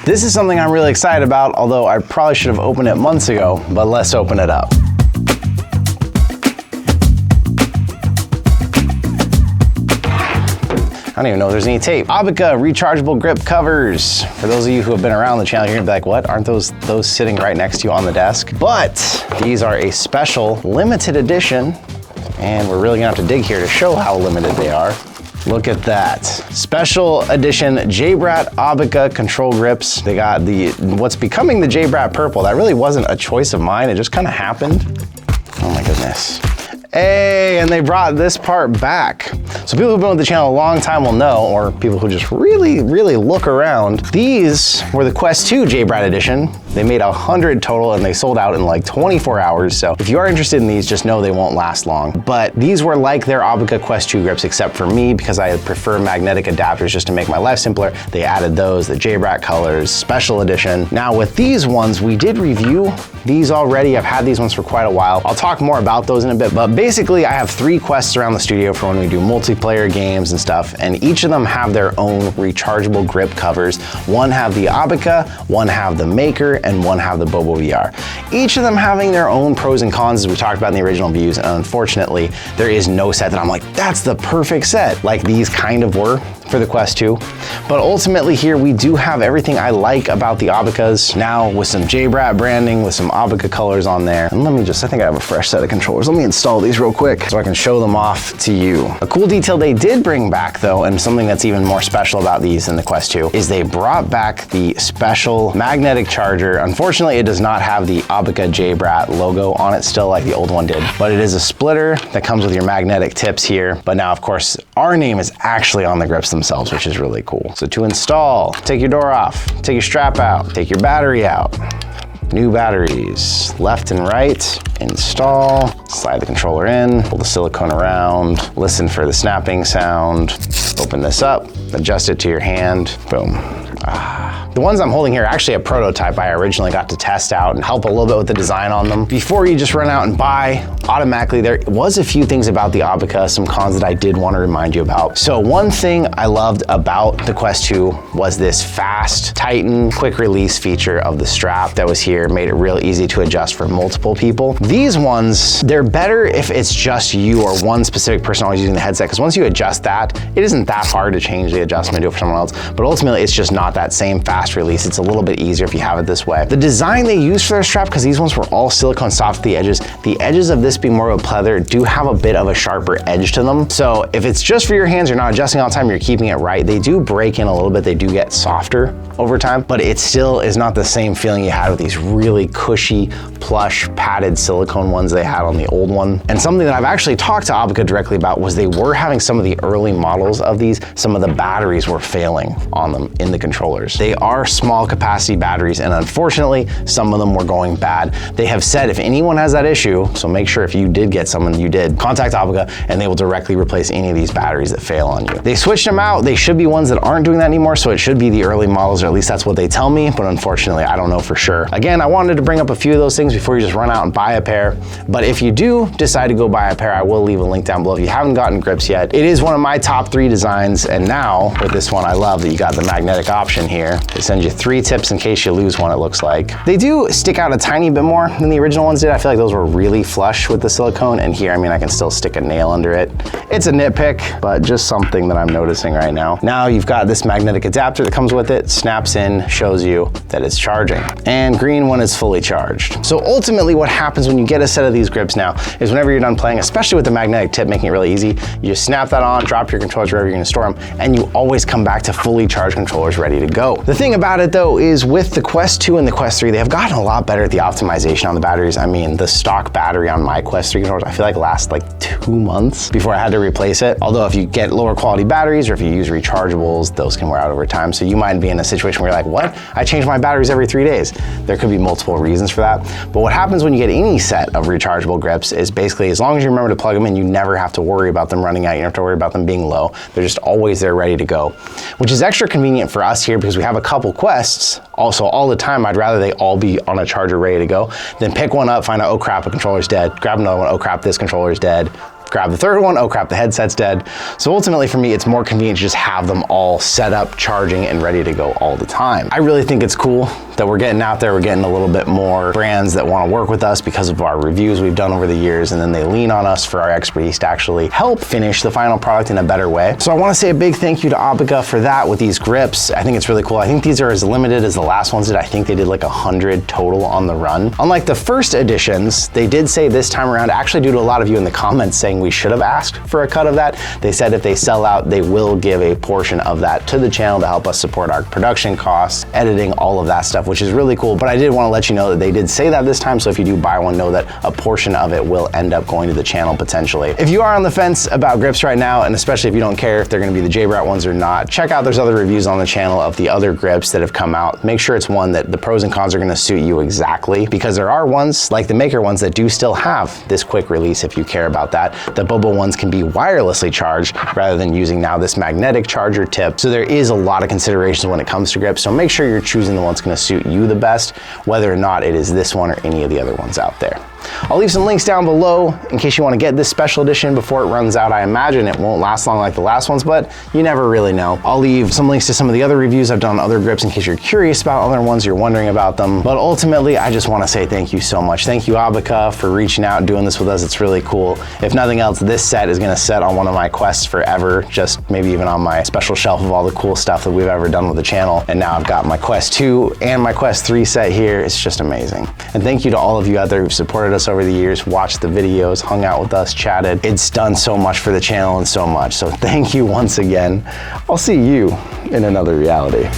This is something I'm really excited about, although I probably should have opened it months ago, but let's open it up. I don't even know if there's any tape. Aubika rechargeable grip covers. For those of you who have been around the channel, you're gonna be like, what? Aren't those sitting right next to you on the desk? But these are a special limited edition, and we're really gonna have to dig here to show how limited they are. Look at that. Special edition JayBratt Aubika control grips. They got what's becoming the JayBratt purple. That really wasn't a choice of mine. It just kind of happened. Oh my goodness. Hey, and they brought this part back. So people who've been with the channel a long time will know, or people who just really look around, these were the Quest 2 JayBratt edition. They made 100 total and they sold out in like 24 hours. So if you are interested in these, just know they won't last long. But these were like their Aubika Quest 2 grips, except for me, because I prefer magnetic adapters just to make my life simpler. They added those, the JayBratt colors, special edition. Now with these ones, we did review these already. I've had these ones for quite a while. I'll talk more about those in a bit, but basically I have 3 Quests around the studio for when we do multiplayer games and stuff, and each of them have their own rechargeable grip covers. One have the Aubika, one have the Maker, and one have the Bobo VR. Each of them having their own pros and cons, as we talked about in the original views, and unfortunately, there is no set that I'm like, that's the perfect set, like these kind of were for the Quest 2. But ultimately here, we do have everything I like about the Aubikas, now with some JayBratt branding, with some Aubika colors on there. And I think I have a fresh set of controllers. Let me install these real quick so I can show them off to you. A cool detail they did bring back though, and something that's even more special about these than the Quest 2, is they brought back the special magnetic charger. Unfortunately, it does not have the Aubika JayBratt logo on it still like the old one did, but it is a splitter that comes with your magnetic tips here. But now, of course, our name is actually on the grips themselves, which is really cool. So to install, take your door off, take your strap out, take your battery out. New batteries, left and right, install, slide the controller in, pull the silicone around, listen for the snapping sound, open this up, adjust it to your hand, boom. The ones I'm holding here are actually a prototype I originally got to test out and help a little bit with the design on them. Before you just run out and buy, automatically there was a few things about the Aubika, some cons that I did want to remind you about. So one thing I loved about the Quest 2 was this fast, tighten, quick release feature of the strap that was here, made it real easy to adjust for multiple people. These ones, they're better if it's just you or one specific person always using the headset, because once you adjust that, it isn't that hard to change the adjustment, do it for someone else, but ultimately it's just not that same fast release. It's a little bit easier if you have it this way. The design they used for their strap, because these ones were all silicone soft at the edges of this being more of a pleather do have a bit of a sharper edge to them. So if it's just for your hands, you're not adjusting all the time, you're keeping it right, they do break in a little bit, they do get softer over time, but it still is not the same feeling you had with these really cushy, plush, padded silicone ones they had on the old one. And something that I've actually talked to Aubika directly about was they were having some of the early models of these, some of the batteries were failing on them in the controllers. They are small capacity batteries, and unfortunately, some of them were going bad. They have said if anyone has that issue, so make sure if you did get someone, you did, contact Aubika and they will directly replace any of these batteries that fail on you. They switched them out. They should be ones that aren't doing that anymore, so it should be the early models, or at least that's what they tell me, but unfortunately, I don't know for sure. Again, I wanted to bring up a few of those things before you just run out and buy a pair, but if you do decide to go buy a pair, I will leave a link down below if you haven't gotten grips yet. It is one of my top 3 designs, and now with this one, I love that you got the magnetic option here. They send you 3 tips in case you lose one, it looks like. They do stick out a tiny bit more than the original ones did. I feel like those were really flush with the silicone, and here, I mean, I can still stick a nail under it. It's a nitpick, but just something that I'm noticing right now. Now you've got this magnetic adapter that comes with it, snaps in, shows you that it's charging, and green when it's fully charged. So ultimately what happens when you get a set of these grips now is whenever you're done playing, especially with the magnetic tip making it really easy, you just snap that on, drop your controllers wherever you're gonna store them, and you always come back to fully charged controllers ready to go. The thing about it though is with the Quest 2 and the Quest 3, they have gotten a lot better at the optimization on the batteries. I mean, the stock battery on my Quest 3 controllers, I feel like lasts like 2 months before I had to replace it. Although if you get lower quality batteries or if you use rechargeables, those can wear out over time. So you might be in a situation where you're like, what? I change my batteries every 3 days. There could be multiple reasons for that. But what happens when you get any set of rechargeable grips is basically as long as you remember to plug them in, you never have to worry about them running out. You don't have to worry about them being low. They're just always there ready to go, which is extra convenient for us here because we have a couple Quests. Also, all the time, I'd rather they all be on a charger ready to go than pick one up, find out, oh crap, a controller's dead. Grab another one, oh crap, this controller's dead. grab the third one, oh crap, the headset's dead. So ultimately for me, it's more convenient to just have them all set up, charging, and ready to go all the time. I really think it's cool that we're getting out there, we're getting a little bit more brands that want to work with us because of our reviews we've done over the years, and then they lean on us for our expertise to actually help finish the final product in a better way. So I want to say a big thank you to Aubika for that with these grips. I think it's really cool. I think these are as limited as the last ones did. I think they did like 100 total on the run. Unlike the first editions, they did say this time around, actually due to a lot of you in the comments saying we should have asked for a cut of that, they said if they sell out, they will give a portion of that to the channel to help us support our production costs, editing, all of that stuff, which is really cool. But I did want to let you know that they did say that this time, so if you do buy one, know that a portion of it will end up going to the channel potentially. If you are on the fence about grips right now, and especially if you don't care if they're going to be the JayBratt ones or not, check out there's other reviews on the channel of the other grips that have come out. Make sure it's one that the pros and cons are going to suit you exactly, because there are ones like the Maker ones that do still have this quick release if you care about that. The Bobo ones can be wirelessly charged rather than using now this magnetic charger tip. So there is a lot of considerations when it comes to grips. So make sure you're choosing the one that's going to suit you the best, whether or not it is this one or any of the other ones out there. I'll leave some links down below in case you want to get this special edition before it runs out. I imagine it won't last long like the last ones, but you never really know. I'll leave some links to some of the other reviews I've done on other grips in case you're curious about other ones, you're wondering about them. But ultimately, I just want to say thank you so much. Thank you, Aubika, for reaching out and doing this with us. It's really cool. If nothing else, this set is going to sit on one of my quests forever, just maybe even on my special shelf of all the cool stuff that we've ever done with the channel. And now I've got my Quest 2 and my Quest 3 set here. It's just amazing. And thank you to all of you out there who've supported us over the years, watched the videos, hung out with us, chatted. It's done so much for the channel and so much. So thank you once again. I'll see you in another reality.